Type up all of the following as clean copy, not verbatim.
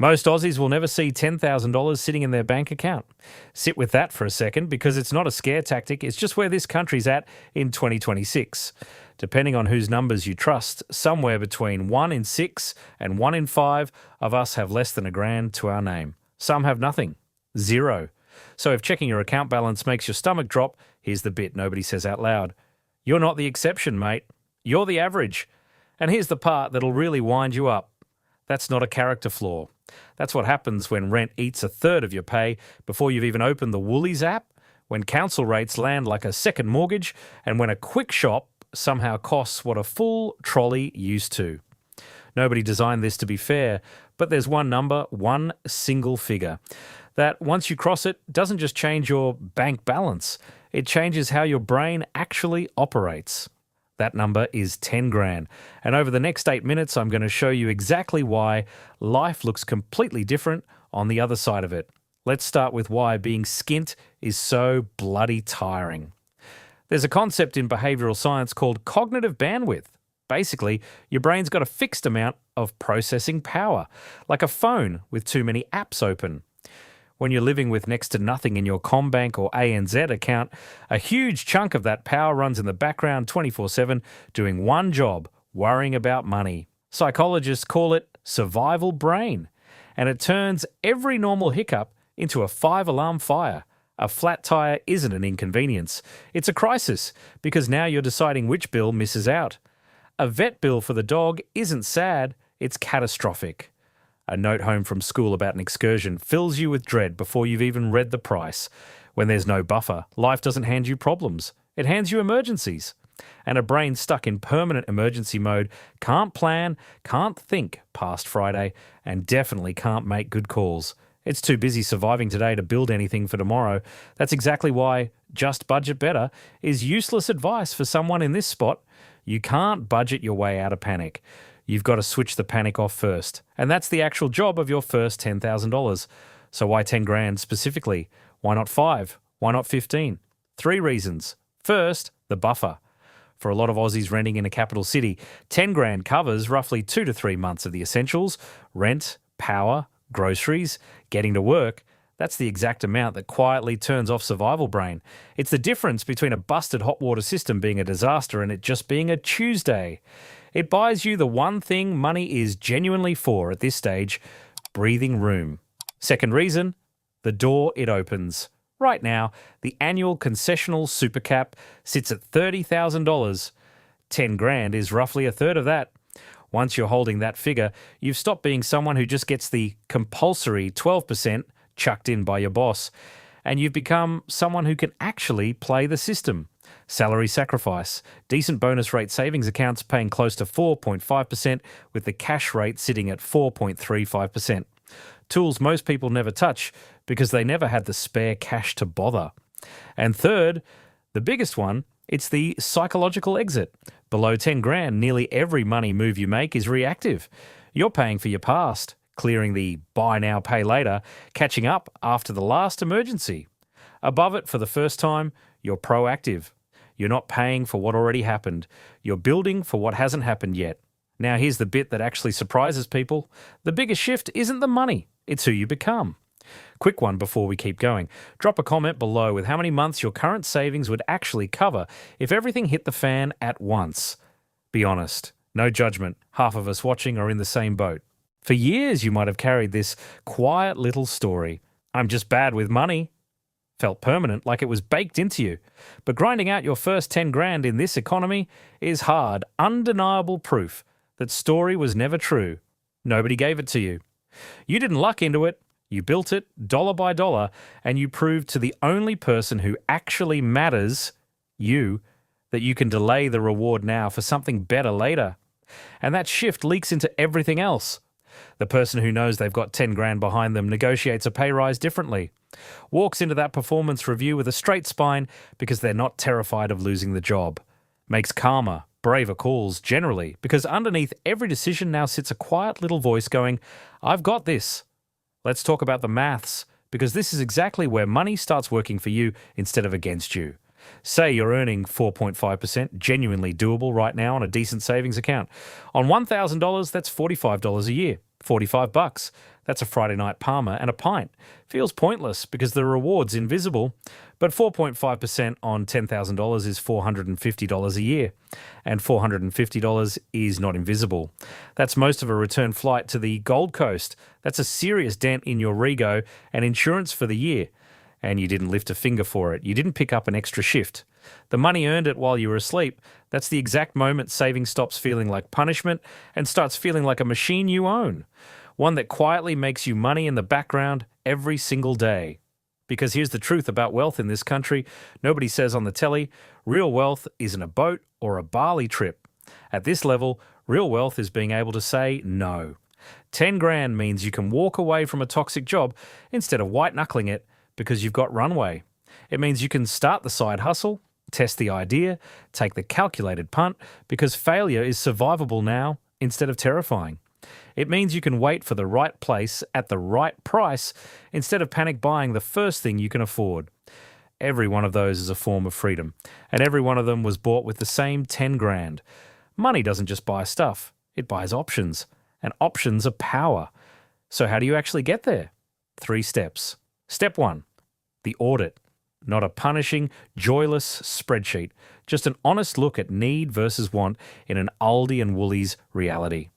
Most Aussies will never see $10,000 sitting in their bank account. Sit with that for a second because it's not a scare tactic, it's just where this country's at in 2026. Depending on whose numbers you trust, somewhere between 1 in 6 and 1 in 5 of us have less than $1,000 to our name. Some have nothing. Zero. So if checking your account balance makes your stomach drop, here's the bit nobody says out loud. You're not the exception, mate. You're the average. And here's the part that'll really wind you up. That's not a character flaw. That's what happens when rent eats a third of your pay before you've even opened the Woolies app, when council rates land like a second mortgage, and when a quick shop somehow costs what a full trolley used to. Nobody designed this to be fair, but there's one number, one single figure, that once you cross it, doesn't just change your bank balance, it changes how your brain actually operates. That number is 10 grand. And over the next 8 minutes, I'm going to show you exactly why life looks completely different on the other side of it. Let's start with why being skint is so bloody tiring. There's a concept in behavioural science called cognitive bandwidth. Basically, your brain's got a fixed amount of processing power, like a phone with too many apps open. When you're living with next to nothing in your CommBank or ANZ account, a huge chunk of that power runs in the background 24/7 doing one job, worrying about money. Psychologists call it survival brain, and it turns every normal hiccup into a 5-alarm fire. A flat tire isn't an inconvenience. It's a crisis, because now you're deciding which bill misses out. A vet bill for the dog isn't sad, it's catastrophic. A note home from school about an excursion fills you with dread before you've even read the price. When there's no buffer, life doesn't hand you problems. It hands you emergencies. And a brain stuck in permanent emergency mode can't plan, can't think past Friday, and definitely can't make good calls. It's too busy surviving today to build anything for tomorrow. That's exactly why just budget better is useless advice for someone in this spot. You can't budget your way out of panic. You've got to switch the panic off first. And that's the actual job of your first $10,000. So why 10 grand specifically? Why not 5? Why not 15? 3 reasons. First, the buffer. For a lot of Aussies renting in a capital city, 10 grand covers roughly 2 to 3 months of the essentials: rent, power, groceries, getting to work. That's the exact amount that quietly turns off survival brain. It's the difference between a busted hot water system being a disaster and it just being a Tuesday. It buys you the one thing money is genuinely for at this stage: breathing room. Second reason, the door it opens. Right now, the annual concessional super cap sits at $30,000. 10 grand is roughly a third of that. Once you're holding that figure, you've stopped being someone who just gets the compulsory 12% chucked in by your boss, and you've become someone who can actually play the system. Salary sacrifice, decent bonus rate savings accounts paying close to 4.5%, with the cash rate sitting at 4.35%. Tools most people never touch because they never had the spare cash to bother. And third, the biggest one, it's the psychological exit. Below 10 grand, nearly every money move you make is reactive. You're paying for your past, clearing the buy now, pay later, catching up after the last emergency. Above it, for the first time, you're proactive. You're not paying for what already happened. You're building for what hasn't happened yet. Now here's the bit that actually surprises people. The biggest shift isn't the money, it's who you become. Quick one before we keep going. Drop a comment below with how many months your current savings would actually cover if everything hit the fan at once. Be honest. No judgment. Half of us watching are in the same boat. For years you might have carried this quiet little story. I'm just bad with money. Felt permanent, like it was baked into you. But grinding out your first 10 grand in this economy is hard, undeniable proof that story was never true. Nobody gave it to you. You didn't luck into it. You built it dollar by dollar, and you proved to the only person who actually matters, you, that you can delay the reward now for something better later. And that shift leaks into everything else. The person who knows they've got 10 grand behind them negotiates a pay rise differently, walks into that performance review with a straight spine because they're not terrified of losing the job, makes calmer, braver calls generally because underneath every decision now sits a quiet little voice going, I've got this. Let's talk about the maths, because this is exactly where money starts working for you instead of against you. Say you're earning 4.5%, genuinely doable right now on a decent savings account. On $1,000, that's $45 a year. $45. That's a Friday night Palmer and a pint. Feels pointless because the reward's invisible, but 4.5% on $10,000 is $450 a year, and $450 is not invisible. That's most of a return flight to the Gold Coast. That's a serious dent in your rego and insurance for the year. And you didn't lift a finger for it. You didn't pick up an extra shift. The money earned it while you were asleep. That's the exact moment saving stops feeling like punishment and starts feeling like a machine you own. One that quietly makes you money in the background every single day. Because here's the truth about wealth in this country. Nobody says on the telly, real wealth isn't a boat or a Bali trip. At this level, real wealth is being able to say no. 10 grand means you can walk away from a toxic job instead of white-knuckling it because you've got runway. It means you can start the side hustle, test the idea, take the calculated punt because failure is survivable now instead of terrifying. It means you can wait for the right place at the right price instead of panic buying the first thing you can afford. Every one of those is a form of freedom, and every one of them was bought with the same 10 grand. Money doesn't just buy stuff, it buys options, and options are power. So how do you actually get there? 3 steps. Step 1, the audit. Not a punishing, joyless spreadsheet, just an honest look at need versus want in an Aldi and Woolies reality.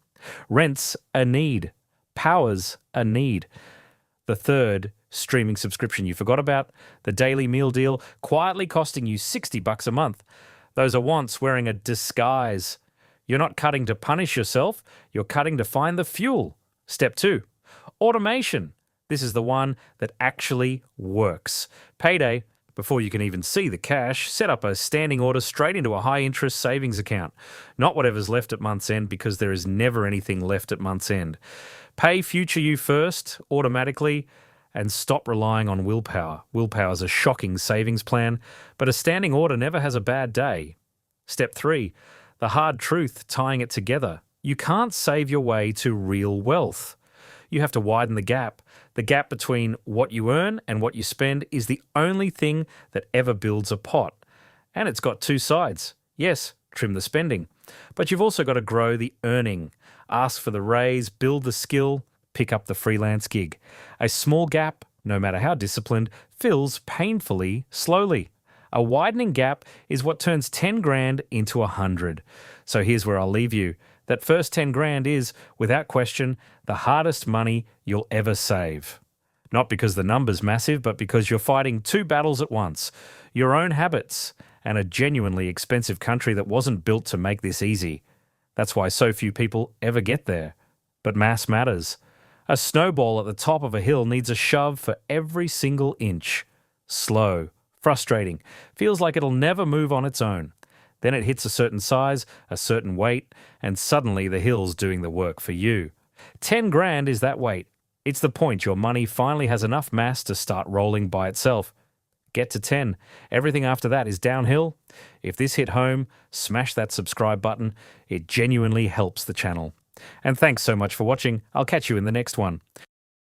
Rent's a need. Power's a need. The third, streaming subscription you forgot about, the daily meal deal, quietly costing you $60 a month. Those are wants wearing a disguise. You're not cutting to punish yourself, you're cutting to find the fuel. Step 2, automation. This is the one that actually works. Payday, before you can even see the cash, set up a standing order straight into a high-interest savings account. Not whatever's left at month's end, because there is never anything left at month's end. Pay future you first, automatically, and stop relying on willpower. Willpower's a shocking savings plan, but a standing order never has a bad day. Step 3, the hard truth tying it together. You can't save your way to real wealth. You have to widen the gap. The gap between what you earn and what you spend is the only thing that ever builds a pot. And it's got 2 sides. Yes, trim the spending. But you've also got to grow the earning. Ask for the raise, build the skill, pick up the freelance gig. A small gap, no matter how disciplined, fills painfully slowly. A widening gap is what turns 10 grand into 100. So here's where I'll leave you. That first 10 grand is, without question, the hardest money you'll ever save. Not because the number's massive, but because you're fighting 2 battles at once. Your own habits and a genuinely expensive country that wasn't built to make this easy. That's why so few people ever get there. But mass matters. A snowball at the top of a hill needs a shove for every single inch. Slow, frustrating, feels like it'll never move on its own. Then it hits a certain size, a certain weight, and suddenly the hill's doing the work for you. 10 grand is that weight. It's the point your money finally has enough mass to start rolling by itself. Get to 10. Everything after that is downhill. If this hit home, smash that subscribe button. It genuinely helps the channel. And thanks so much for watching. I'll catch you in the next one.